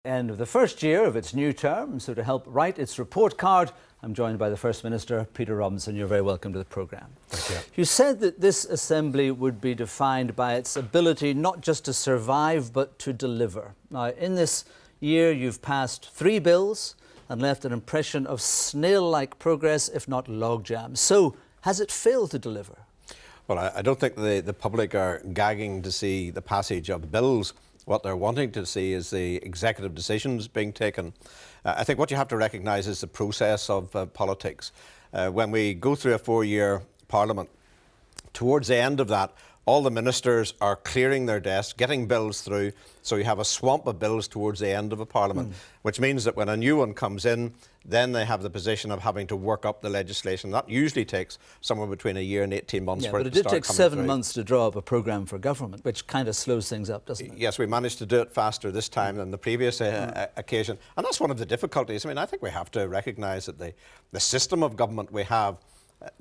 End of the first year of its new term, so to help write its report card, I'm joined by the First Minister, Peter Robinson. You're very welcome to the programme. Thank you. You said that this Assembly would be defined by its ability not just to survive, but to deliver. Now, in this year, you've passed 3 bills and left an impression of snail-like progress, if not logjam. So, has it failed to deliver? Well, I don't think the public are gagging to see the passage of bills. What they're wanting to see is the executive decisions being taken. I think what you have to recognise is the process of politics. When we go through a 4-year parliament, towards the end of that, all the ministers are clearing their desks, getting bills through, so you have a swamp of bills towards the end of a parliament, which means that when a new one comes in, then they have the position of having to work up the legislation. That usually takes somewhere between a year and 18 months for it to start coming through. But it did take 7 months to draw up a programme for government, which kind of slows things up, doesn't it? Yes, we managed to do it faster this time than the previous occasion. And that's one of the difficulties. I mean, I think we have to recognise that the system of government we have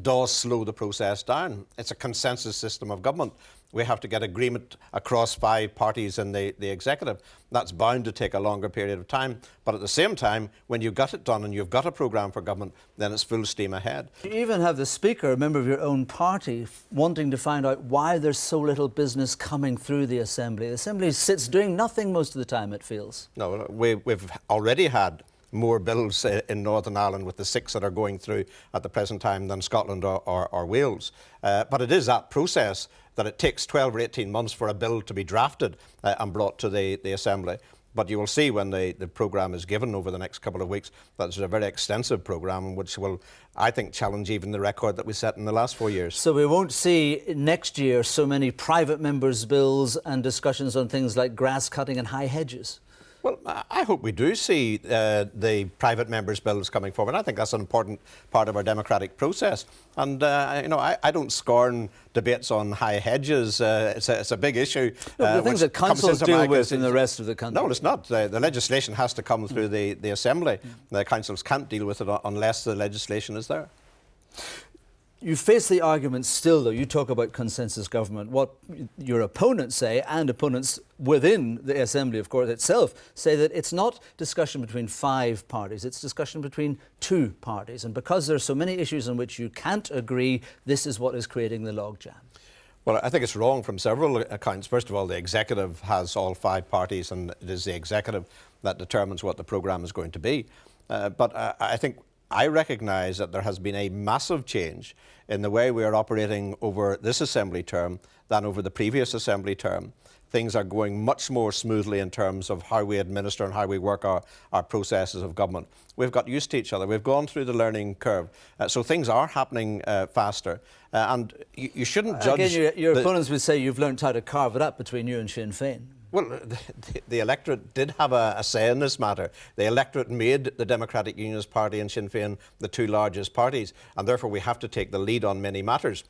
does slow the process down. It's a consensus system of government. We have to get agreement across 5 parties in the executive. That's bound to take a longer period of time. But at the same time, when you've got it done and you've got a programme for government, then it's full steam ahead. You even have the Speaker, a member of your own party, wanting to find out why there's so little business coming through the Assembly. The Assembly sits doing nothing most of the time, it feels. No, we've already had more bills in Northern Ireland with the 6 that are going through at the present time than Scotland or Wales. But it is that process that it takes 12 or 18 months for a bill to be drafted and brought to the Assembly. But you will see when the programme is given over the next couple of weeks that it's a very extensive programme which will, I think, challenge even the record that we set in the last 4 years. So we won't see next year so many private members' bills and discussions on things like grass cutting and high hedges? Well, I hope we do see the private members' bills coming forward. I think that's an important part of our democratic process. And, I don't scorn debates on high hedges. It's a big issue. No, the things that councils deal with in the rest of the country. No, it's not. The legislation has to come through the Assembly. The councils can't deal with it unless the legislation is there. You face the argument still, though. You talk about consensus government. What your opponents say, and opponents within the Assembly, of course, itself, say that it's not discussion between 5 parties, it's discussion between 2 parties. And because there are so many issues on which you can't agree, this is what is creating the logjam. Well, I think it's wrong from several accounts. First of all, the executive has all 5 parties, and it is the executive that determines what the programme is going to be. But I think I recognise that there has been a massive change in the way we are operating over this Assembly term than over the previous Assembly term. Things are going much more smoothly in terms of how we administer and how we work our processes of government. We've got used to each other. We've gone through the learning curve. So things are happening faster. And you shouldn't judge... Again, your opponents would say you've learned how to carve it up between you and Sinn Féin. Well, the electorate did have a say in this matter. The electorate made the Democratic Unionist Party and Sinn Féin the 2 largest parties, and therefore we have to take the lead on many matters.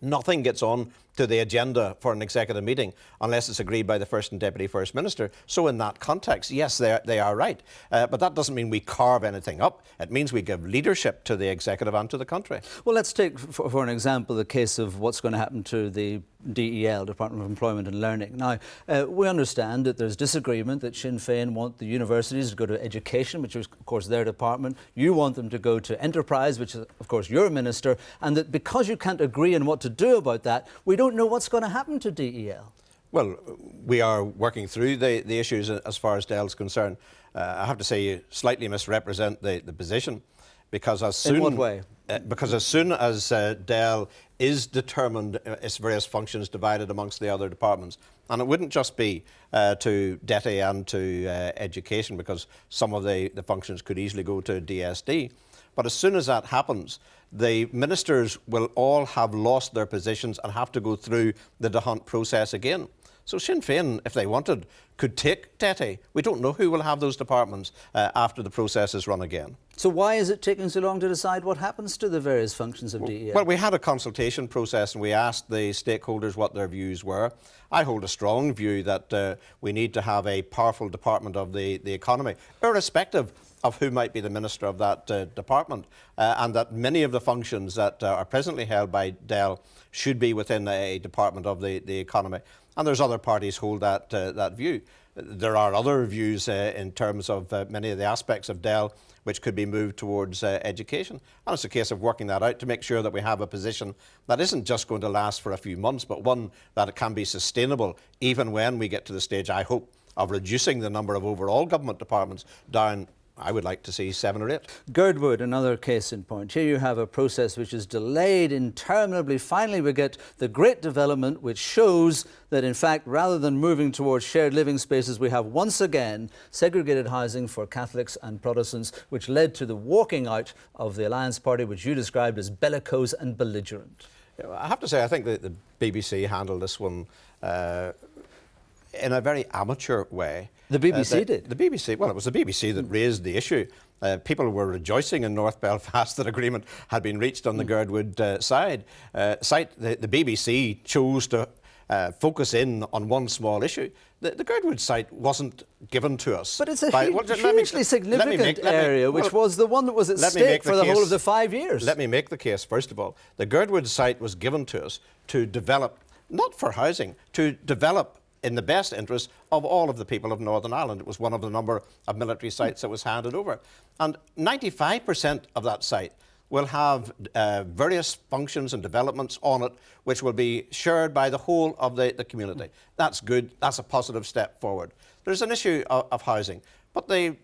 Nothing gets on to the agenda for an executive meeting unless it's agreed by the First and Deputy First Minister. So in that context, yes, they are right. But that doesn't mean we carve anything up. It means we give leadership to the executive and to the country. Well, let's take, for an example, the case of what's going to happen to the DEL, Department of Employment and Learning. Now, we understand that there's disagreement that Sinn Féin want the universities to go to education, which is, of course, their department. You want them to go to enterprise, which is, of course, your minister. And that because you can't agree on what to do about that, we don't know what's going to happen to DEL. Well, we are working through the issues as far as DEL is concerned. I have to say you slightly misrepresent the position, because as soon... In what way? Because as soon as DEL is determined, its various functions divided amongst the other departments, and it wouldn't just be to DETI and to education, because some of the functions could easily go to DSD, but as soon as that happens, the ministers will all have lost their positions and have to go through the DeHunt process again. So Sinn Féin, if they wanted, could take DETI. We don't know who will have those departments after the process is run again. So why is it taking so long to decide what happens to the various functions of DEL? Well, we had a consultation process and we asked the stakeholders what their views were. I hold a strong view that we need to have a powerful department of the economy, irrespective of who might be the minister of that department, and that many of the functions that are presently held by DEL should be within a department of the economy. And there's other parties hold that view. There are other views in terms of many of the aspects of DEL which could be moved towards education. And it's a case of working that out to make sure that we have a position that isn't just going to last for a few months, but one that it can be sustainable even when we get to the stage, I hope, of reducing the number of overall government departments down. I would like to see 7 or 8. Girdwood, another case in point. Here you have a process which is delayed interminably. Finally, we get the great development which shows that, in fact, rather than moving towards shared living spaces, we have once again segregated housing for Catholics and Protestants, which led to the walking out of the Alliance Party, which you described as bellicose and belligerent. I have to say, I think that the BBC handled this one in a very amateur way. The BBC did? The BBC, well, it was the BBC that raised the issue. People were rejoicing in North Belfast that agreement had been reached on the Girdwood site. The BBC chose to focus in on one small issue. The Girdwood site wasn't given to us. But it's a hugely significant area, which was the one that was at stake for the whole of the 5 years. Let me make the case, first of all. The Girdwood site was given to us to develop, not for housing, to develop in the best interest of all of the people of Northern Ireland. It was one of the number of military sites that was handed over. And 95% of that site will have various functions and developments on it which will be shared by the whole of the community. That's good. That's a positive step forward. There's an issue of housing, but the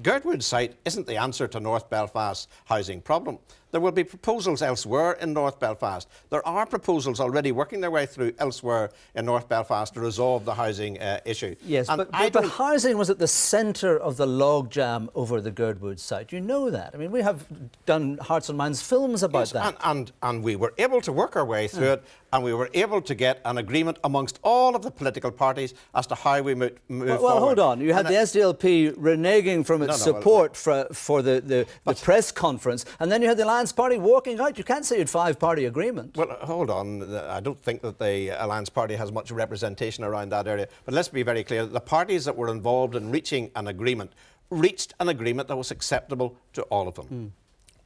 Girdwood site isn't the answer to North Belfast's housing problem. There will be proposals elsewhere in North Belfast. There are proposals already working their way through elsewhere in North Belfast to resolve the housing issue. Yes, but housing was at the centre of the logjam over the Girdwood site. You know that. I mean, we have done Hearts and Minds films about that. And we were able to work our way through it, and we were able to get an agreement amongst all of the political parties as to how we move forward. Well, hold on. You had the SDLP reneging from its support for the press conference, and then you had the Alliance Party walking out. You can't say you had 5-party agreement. Well, hold on. I don't think that the Alliance Party has much representation around that area. But let's be very clear. The parties that were involved in reaching an agreement reached an agreement that was acceptable to all of them.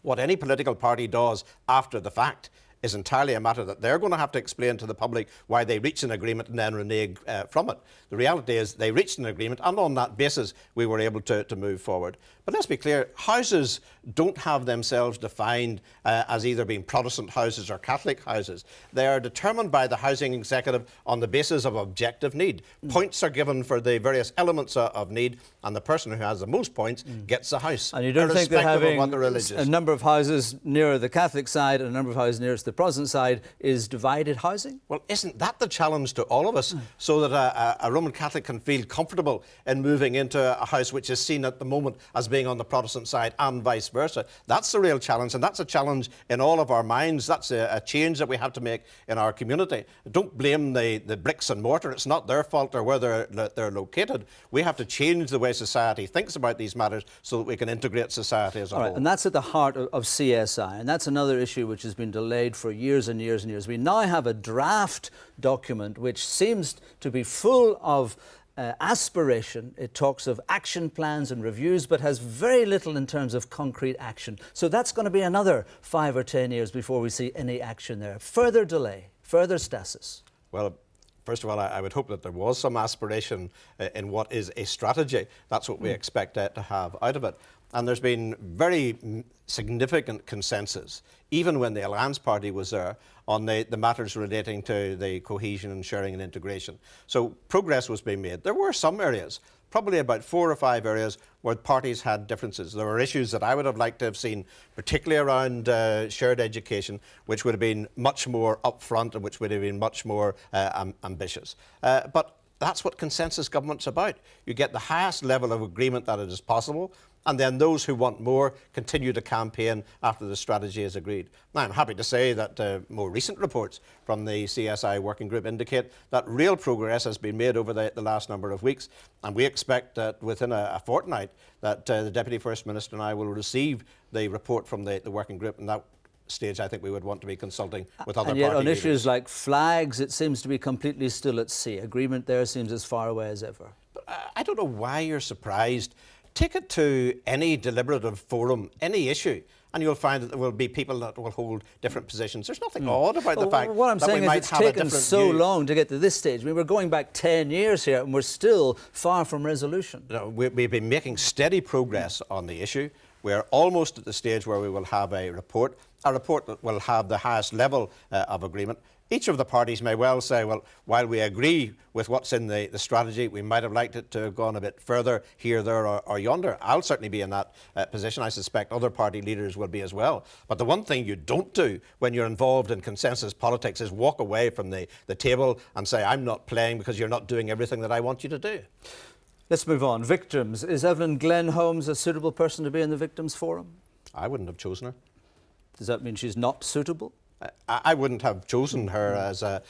What any political party does after the fact is entirely a matter that they're going to have to explain to the public why they reached an agreement and then renege from it. The reality is they reached an agreement, and on that basis we were able to move forward. But let's be clear, houses don't have themselves defined as either being Protestant houses or Catholic houses. They are determined by the housing executive on the basis of objective need. Points are given for the various elements of need, and the person who has the most points gets a house. And you don't think that having a number of houses nearer the Catholic side and a number of houses nearest the Protestant side is divided housing? Well, isn't that the challenge to all of us, so that a Roman Catholic can feel comfortable in moving into a house which is seen at the moment as being on the Protestant side and vice versa? That's the real challenge, and that's a challenge in all of our minds. That's a change that we have to make in our community. Don't blame the bricks and mortar. It's not their fault or where they're located. We have to change the way society thinks about these matters so that we can integrate society as a whole. And that's at the heart of CSI, and that's another issue which has been delayed for years and years and years. We now have a draft document which seems to be full of aspiration. It talks of action plans and reviews, but has very little in terms of concrete action. So that's going to be another 5 or 10 years before we see any action there. Further delay, further stasis. Well, first of all, I would hope that there was some aspiration in what is a strategy. That's what we expect to have out of it. And there's been very significant consensus, even when the Alliance Party was there, on the matters relating to the cohesion and sharing and integration. So progress was being made. There were some areas, probably about 4 or 5 areas, where parties had differences. There were issues that I would have liked to have seen, particularly around shared education, which would have been much more upfront and which would have been much more ambitious. But that's what consensus government's about. You get the highest level of agreement that it is possible, and then those who want more continue to campaign after the strategy is agreed. Now, I'm happy to say that more recent reports from the CSI working group indicate that real progress has been made over the last number of weeks, and we expect that within a fortnight that the Deputy First Minister and I will receive the report from the working group, and that stage I think we would want to be consulting with other parties. And yet on issues like flags, it seems to be completely still at sea. Agreement there seems as far away as ever. But I don't know why you're surprised take it to any deliberative forum, any issue, and you'll find that there will be people that will hold different positions. There's nothing odd about the fact what I'm that saying we is might it's have a taken different so view. long to get to this stage. I mean, we're going back 10 years here and we're still far from resolution. No, we've been making steady progress on the issue. We're almost at the stage where we will have a report that will have the highest level of agreement. Each of the parties may well say, well, while we agree with what's in the strategy, we might have liked it to have gone a bit further here, there or yonder. I'll certainly be in that position. I suspect other party leaders will be as well. But the one thing you don't do when you're involved in consensus politics is walk away from the table and say, I'm not playing because you're not doing everything that I want you to do. Let's move on. Victims. Is Evelyn Glenn Holmes a suitable person to be in the Victims Forum? I wouldn't have chosen her. Does that mean she's not suitable? I wouldn't have chosen her as a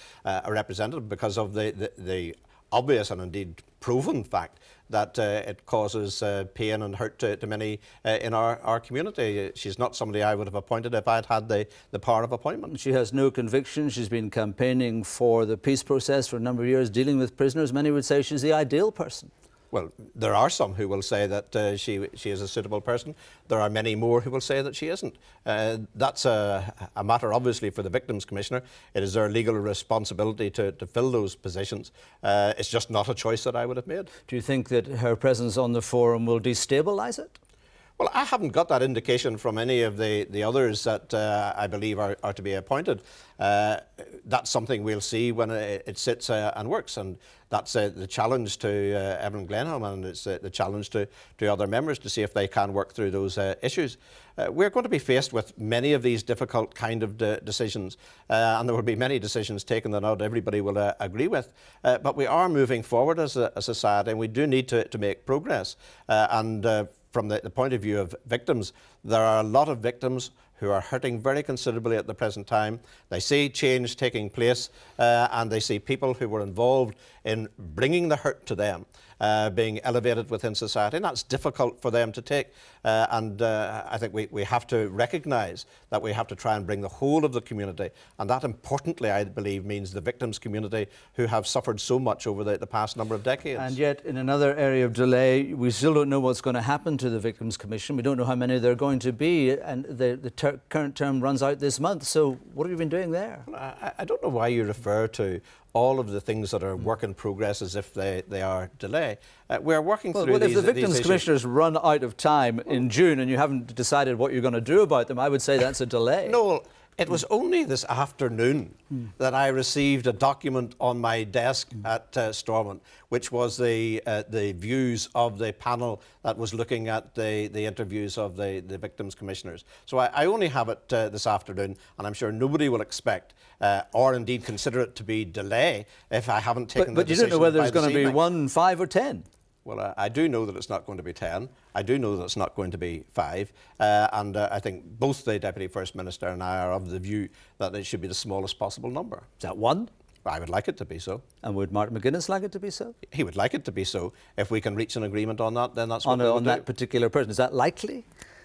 representative because of the obvious and indeed proven fact that it causes pain and hurt to many in our community. She's not somebody I would have appointed if I'd had the power of appointment. She has no conviction. She's been campaigning for the peace process for a number of years, dealing with prisoners. Many would say she's the ideal person. Well, there are some who will say that she is a suitable person. There are many more who will say that she isn't. That's a matter, obviously, for the Victims Commissioner. It is their legal responsibility to fill those positions. It's just not a choice that I would have made. Do you think that her presence on the forum will destabilise it? Well, I haven't got that indication from any of the others that I believe are to be appointed. That's something we'll see when it sits and works, and that's the challenge to Evelyn Glenholm, and it's the challenge to other members to see if they can work through those issues. We're going to be faced with many of these difficult kind of decisions, and there will be many decisions taken that not everybody will agree with. But we are moving forward as a society, and we do need to make progress. From the point of view of victims, there are a lot of victims who are hurting very considerably at the present time. They see change taking place, and they see people who were involved in bringing the hurt to them being elevated within society, and that's difficult for them to take. I think we have to recognise that we have to try and bring the whole of the community, and that importantly, I believe, means the victims community who have suffered so much over the past number of decades. And yet, in another area of delay, we still don't know what's going to happen to the Victims Commission. We don't know how many there are going to be, and the current term runs out this month. So what have you been doing there? Well, I don't know why you refer to all of the things that are work in progress as if they are delay. We're working through these issues. Well, if the Victims Commissioners run out of time in June and you haven't decided what you're going to do about them, I would say that's a delay. No, it was only this afternoon that I received a document on my desk at Stormont, which was the views of the panel that was looking at the interviews of the Victims Commissioners. So I only have it this afternoon, and I'm sure nobody will expect or indeed consider it to be delay if I haven't taken the decision. But you don't know whether it's going to be evening. 1, 5 or 10. Well, I do know that it's not going to be 10. I do know that it's not going to be 5. And I think both the Deputy First Minister and I are of the view that it should be the smallest possible number. Is that 1? I would like it to be so. And would Mark McGuinness like it to be so? He would like it to be so. If we can reach an agreement on that, then that's what we would on do. that particular person. Is that likely?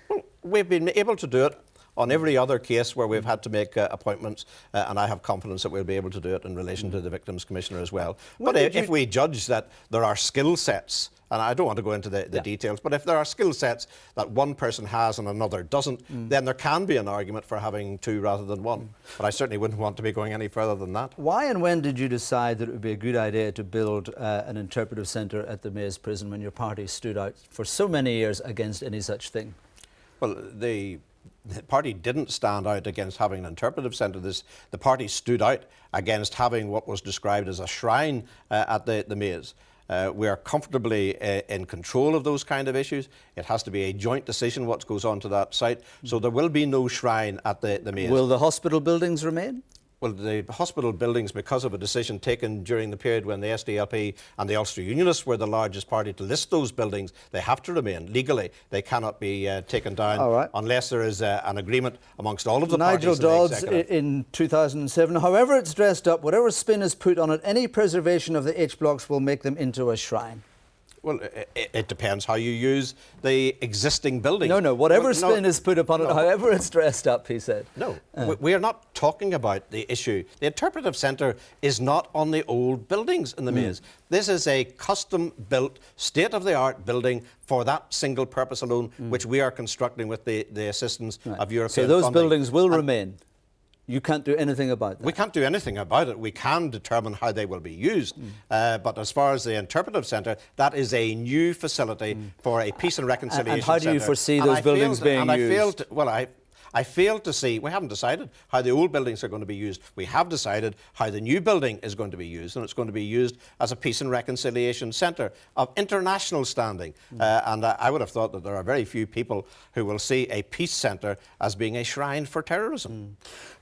Well, we've been able to do it on every other case where we've had to make appointments, and I have confidence that we'll be able to do it in relation to the Victims Commissioner as well. But if we judge that there are skill sets, and I don't want to go into the details, but if there are skill sets that one person has and another doesn't, then there can be an argument for having 2 rather than 1. But I certainly wouldn't want to be going any further than that. Why and when did you decide that it would be a good idea to build an interpretive centre at the Maze prison when your party stood out for so many years against any such thing? Well, the party didn't stand out against having an interpretive centre. The party stood out against having what was described as a shrine at the Maze. We are comfortably in control of those kind of issues. It has to be a joint decision what goes on to that site. So there will be no shrine at the Maze. Will the hospital buildings remain? Well, the hospital buildings, because of a decision taken during the period when the SDLP and the Ulster Unionists were the largest party to list those buildings, they have to remain. Legally, they cannot be taken down unless there is an agreement amongst all of the Nigel parties. Nigel Dodds in 2007, however it's dressed up, whatever spin is put on it, any preservation of the H blocks will make them into a shrine. Well, it depends how you use the existing building. No, whatever spin is put upon it, however it's dressed up, he said. No, we are not talking about the issue. The Interpretive Centre is not on the old buildings in the maze. This is a custom-built, state-of-the-art building for that single purpose alone, which we are constructing with the assistance of European So those funding. buildings will remain. You can't do anything about that. We can't do anything about it. We can determine how they will be used. But as far as the Interpretive Centre, that is a new facility for a peace and reconciliation And how do you centre. foresee those buildings being used? I failed to see, we haven't decided how the old buildings are going to be used. We have decided how the new building is going to be used, and it's going to be used as a peace and reconciliation centre of international standing. And I would have thought that there are very few people who will see a peace centre as being a shrine for terrorism.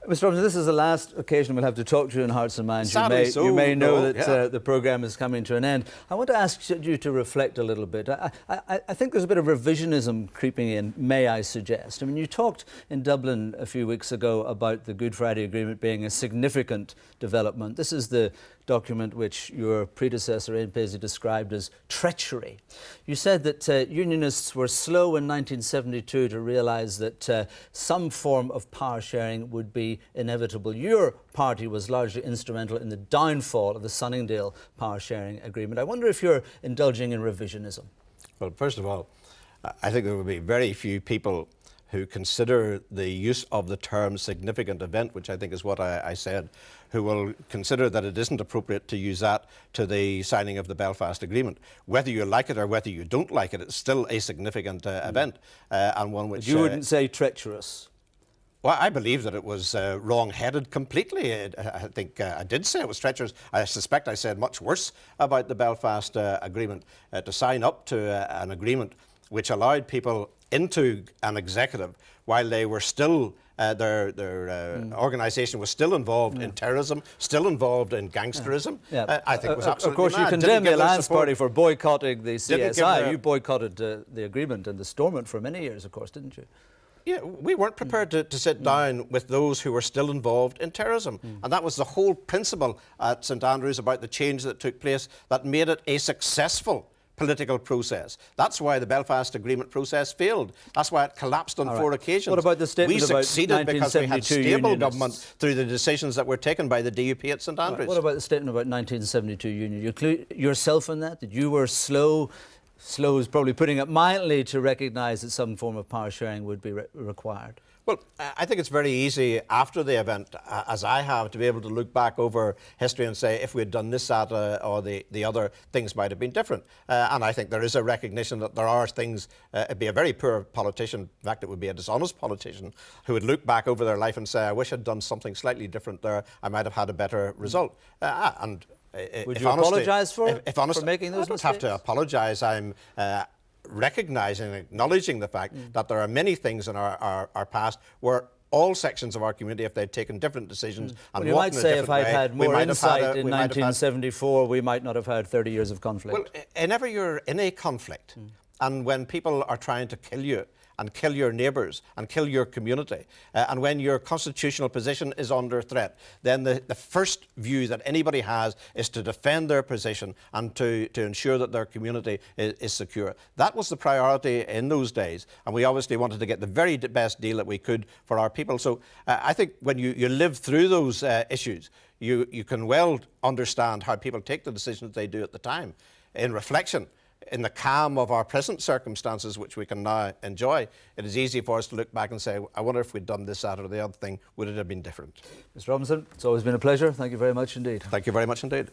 Mr. Thompson, this is the last occasion we'll have to talk to you in Hearts and Minds. You may know that the programme is coming to an end. I want to ask you to reflect a little bit. I think there's a bit of revisionism creeping in, may I suggest. I mean, you talked in Dublin a few weeks ago about the Good Friday Agreement being a significant development. This is the document which your predecessor, Ian Paisley, described as treachery. You said that Unionists were slow in 1972 to realise that some form of power sharing would be inevitable. Your party was largely instrumental in the downfall of the Sunningdale power sharing agreement. I wonder if you're indulging in revisionism. Well, first of all, I think there will be very few people who consider the use of the term significant event, which I think is what I said, who will consider that it isn't appropriate to use that to the signing of the Belfast Agreement. Whether you like it or whether you don't like it, it's still a significant event, and one which... But you wouldn't say treacherous? Well, I believe that it was wrong-headed completely. I think I did say it was treacherous. I suspect I said much worse about the Belfast Agreement. To sign up to an agreement which allowed people into an executive while they were still, their organisation was still involved in terrorism, still involved in gangsterism, I think was absolutely Of course, mad. you condemned the Alliance Party for boycotting the CSI. You boycotted the agreement and the Stormont for many years, of course, didn't you? Yeah, we weren't prepared to sit down with those who were still involved in terrorism. And that was the whole principle at St Andrews about the change that took place that made it a successful political process. That's why the Belfast Agreement process failed. That's why it collapsed on 4 occasions. What about the statement we about succeeded because we had stable Unionists? government through the decisions that were taken by the DUP at St Andrews. What about the statement about 1972 Union? You include yourself in that you were slow is probably putting it mildly, to recognise that some form of power sharing would be required? Well, I think it's very easy after the event, as I have, to be able to look back over history and say if we had done this, that or the other, things might have been different. And I think there is a recognition that there are things, it'd be a very poor politician, in fact it would be a dishonest politician, who would look back over their life and say, I wish I'd done something slightly different there, I might have had a better result. Would you apologise for making those mistakes? I don't have to apologise. I'm recognising and acknowledging the fact that there are many things in our past where all sections of our community, if they'd taken different decisions and you walked might in a say different if I'd way, had more insight in 1974, we might not have had 30 years of conflict. Well, whenever you're in a conflict and when people are trying to kill you and kill your neighbours and kill your community, and when your constitutional position is under threat, then the first view that anybody has is to defend their position and to ensure that their community is secure. That was the priority in those days, and we obviously wanted to get the very best deal that we could for our people. So I think when you live through those issues, you can well understand how people take the decisions they do at the time. In reflection, in the calm of our present circumstances, which we can now enjoy, it is easy for us to look back and say, I wonder if we'd done this, that or the other thing, would it have been different? Mr. Robinson, it's always been a pleasure. Thank you very much indeed. Thank you very much indeed.